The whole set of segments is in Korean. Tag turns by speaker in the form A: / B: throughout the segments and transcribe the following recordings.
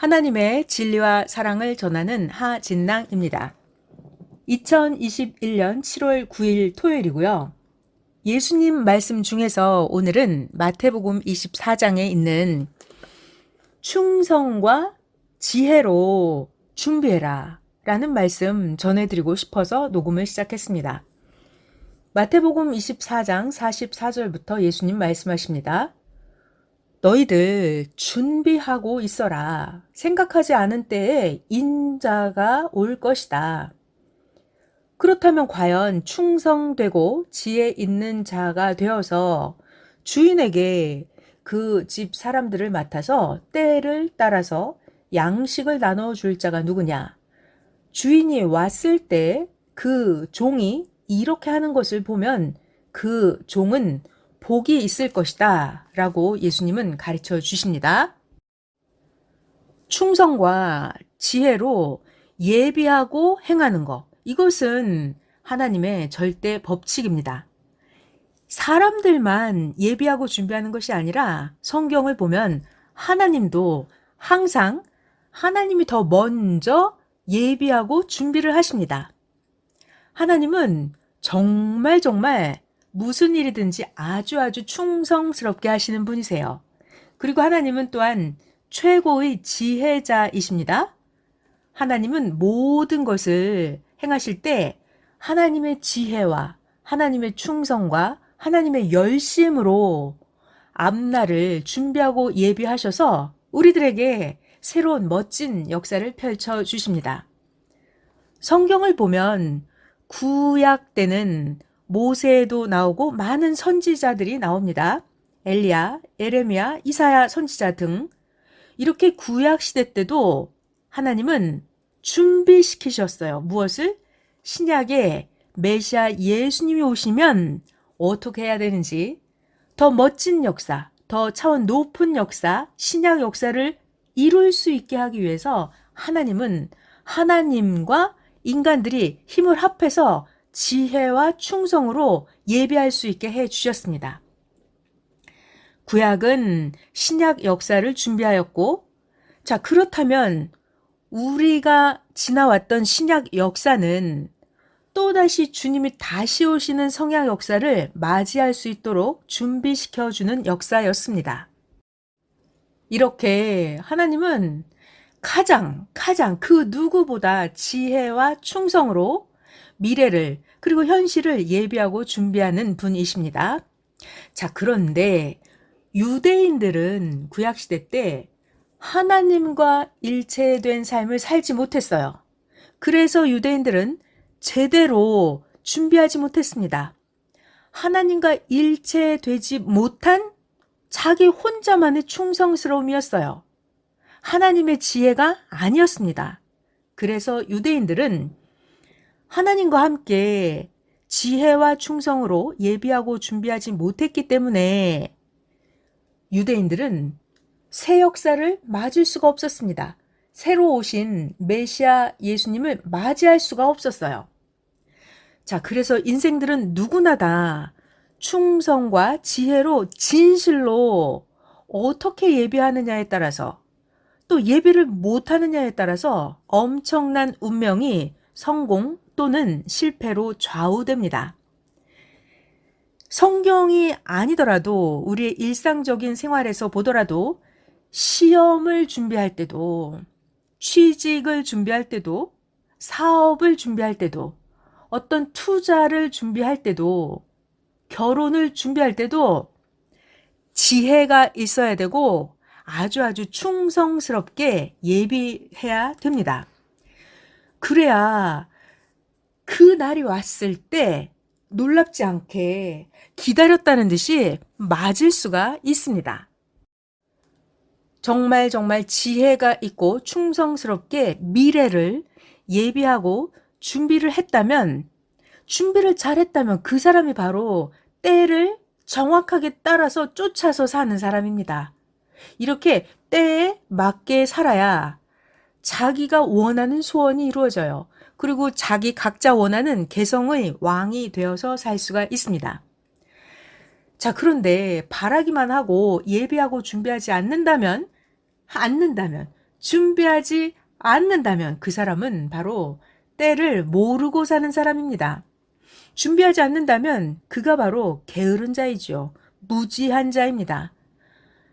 A: 하나님의 진리와 사랑을 전하는 하진낭입니다. 2021년 7월 9일 토요일이고요. 예수님 말씀 중에서 오늘은 마태복음 24장에 있는 충성과 지혜로 준비해라 라는 말씀 전해드리고 싶어서 녹음을 시작했습니다. 마태복음 24장 44절부터 예수님 말씀하십니다. 너희들 준비하고 있어라. 생각하지 않은 때에 인자가 올 것이다. 그렇다면 과연 충성되고 지혜 있는 자가 되어서 주인에게 그 집 사람들을 맡아서 때를 따라서 양식을 나눠줄 자가 누구냐? 주인이 왔을 때 그 종이 이렇게 하는 것을 보면 그 종은 복이 있을 것이다 라고 예수님은 가르쳐 주십니다. 충성과 지혜로 예비하고 행하는 것, 이것은 하나님의 절대 법칙입니다. 사람들만 예비하고 준비하는 것이 아니라 성경을 보면 하나님도 항상 하나님이 더 먼저 예비하고 준비를 하십니다. 하나님은 정말 무슨 일이든지 아주 충성스럽게 하시는 분이세요. 그리고 하나님은 또한 최고의 지혜자이십니다. 하나님은 모든 것을 행하실 때 하나님의 지혜와 하나님의 충성과 하나님의 열심으로 앞날을 준비하고 예비하셔서 우리들에게 새로운 멋진 역사를 펼쳐 주십니다. 성경을 보면 구약 때는 모세도 나오고 많은 선지자들이 나옵니다. 엘리야, 에레미야, 이사야 선지자 등 이렇게 구약 시대 때도 하나님은 준비시키셨어요. 무엇을? 신약에 메시아 예수님이 오시면 어떻게 해야 되는지 더 멋진 역사, 더 차원 높은 역사, 신약 역사를 이룰 수 있게 하기 위해서 하나님은 하나님과 인간들이 힘을 합해서 지혜와 충성으로 예비할 수 있게 해 주셨습니다. 구약은 신약 역사를 준비하였고, 자, 그렇다면 우리가 지나왔던 신약 역사는 또다시 주님이 다시 오시는 성약 역사를 맞이할 수 있도록 준비시켜주는 역사였습니다. 이렇게 하나님은 가장 그 누구보다 지혜와 충성으로 미래를 그리고 현실을 예비하고 준비하는 분이십니다. 자, 그런데 유대인들은 구약시대 때 하나님과 일체된 삶을 살지 못했어요. 그래서 유대인들은 제대로 준비하지 못했습니다. 하나님과 일체되지 못한 자기 혼자만의 충성스러움이었어요. 하나님의 지혜가 아니었습니다. 그래서 유대인들은 하나님과 함께 지혜와 충성으로 예비하고 준비하지 못했기 때문에 유대인들은 새 역사를 맞을 수가 없었습니다. 새로 오신 메시아 예수님을 맞이할 수가 없었어요. 자, 그래서 인생들은 누구나 다 충성과 지혜로 진실로 어떻게 예비하느냐에 따라서 또 예비를 못하느냐에 따라서 엄청난 운명이 성공 또는 실패로 좌우됩니다. 성경이 아니더라도 우리의 일상적인 생활에서 보더라도 시험을 준비할 때도 취직을 준비할 때도 사업을 준비할 때도 어떤 투자를 준비할 때도 결혼을 준비할 때도 지혜가 있어야 되고 아주 충성스럽게 예비해야 됩니다. 그래야 그 날이 왔을 때 놀랍지 않게 기다렸다는 듯이 맞을 수가 있습니다. 정말 지혜가 있고 충성스럽게 미래를 예비하고 준비를 잘했다면 그 사람이 바로 때를 정확하게 따라서 쫓아서 사는 사람입니다. 이렇게 때에 맞게 살아야 자기가 원하는 소원이 이루어져요. 그리고 자기 각자 원하는 개성의 왕이 되어서 살 수가 있습니다. 자, 그런데 바라기만 하고 예비하고 준비하지 않는다면 준비하지 않는다면 그 사람은 바로 때를 모르고 사는 사람입니다. 준비하지 않는다면 그가 바로 게으른 자이죠. 무지한 자입니다.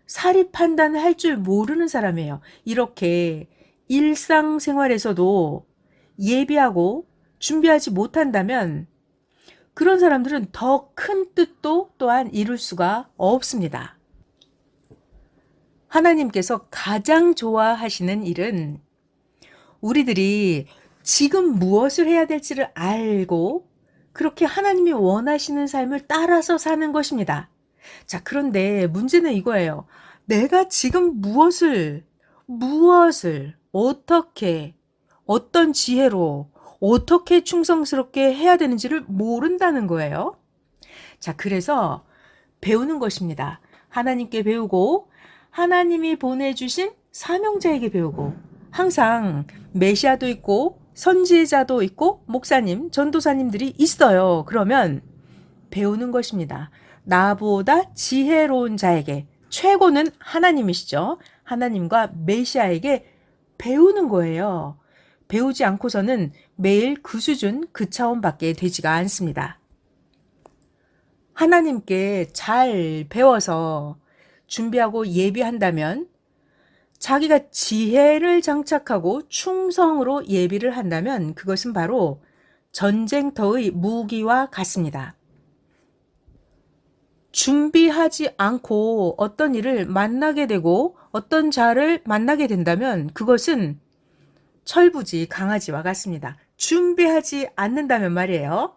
A: 사리 판단할 줄 모르는 사람이에요. 이렇게 일상생활에서도 예비하고 준비하지 못한다면 그런 사람들은 더 큰 뜻도 또한 이룰 수가 없습니다. 하나님께서 가장 좋아하시는 일은 우리들이 지금 무엇을 해야 될지를 알고 그렇게 하나님이 원하시는 삶을 따라서 사는 것입니다. 자, 그런데 문제는 이거예요. 내가 지금 무엇을, 어떻게, 어떤 지혜로, 어떻게 충성스럽게 해야 되는지를 모른다는 거예요. 자, 그래서 배우는 것입니다. 하나님께 배우고, 하나님이 보내주신 사명자에게 배우고, 항상 메시아도 있고, 선지자도 있고, 목사님, 전도사님들이 있어요. 그러면 배우는 것입니다. 나보다 지혜로운 자에게, 최고는 하나님이시죠. 하나님과 메시아에게 배우는 거예요. 배우지 않고서는 매일 그 수준, 그 차원밖에 되지가 않습니다. 하나님께 잘 배워서 준비하고 예비한다면 자기가 지혜를 장착하고 충성으로 예비를 한다면 그것은 바로 전쟁터의 무기와 같습니다. 준비하지 않고 어떤 일을 만나게 되고 어떤 자를 만나게 된다면 그것은 철부지 강아지와 같습니다. 준비하지 않는다면 말이에요.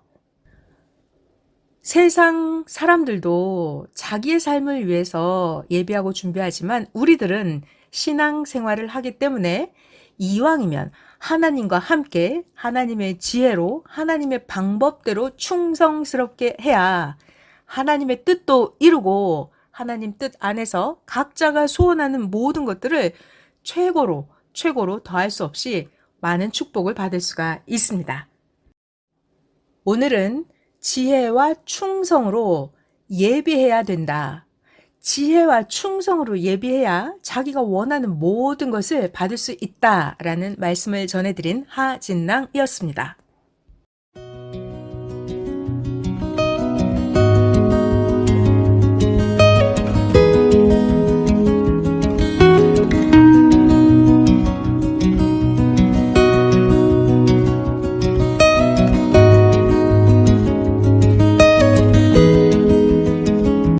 A: 세상 사람들도 자기의 삶을 위해서 예비하고 준비하지만 우리들은 신앙생활을 하기 때문에 이왕이면 하나님과 함께 하나님의 지혜로 하나님의 방법대로 충성스럽게 해야 하나님의 뜻도 이루고 하나님 뜻 안에서 각자가 소원하는 모든 것들을 최고로 더할 수 없이 많은 축복을 받을 수가 있습니다. 오늘은 지혜와 충성으로 예비해야 된다. 지혜와 충성으로 예비해야 자기가 원하는 모든 것을 받을 수 있다라는 말씀을 전해드린 하진랑이었습니다.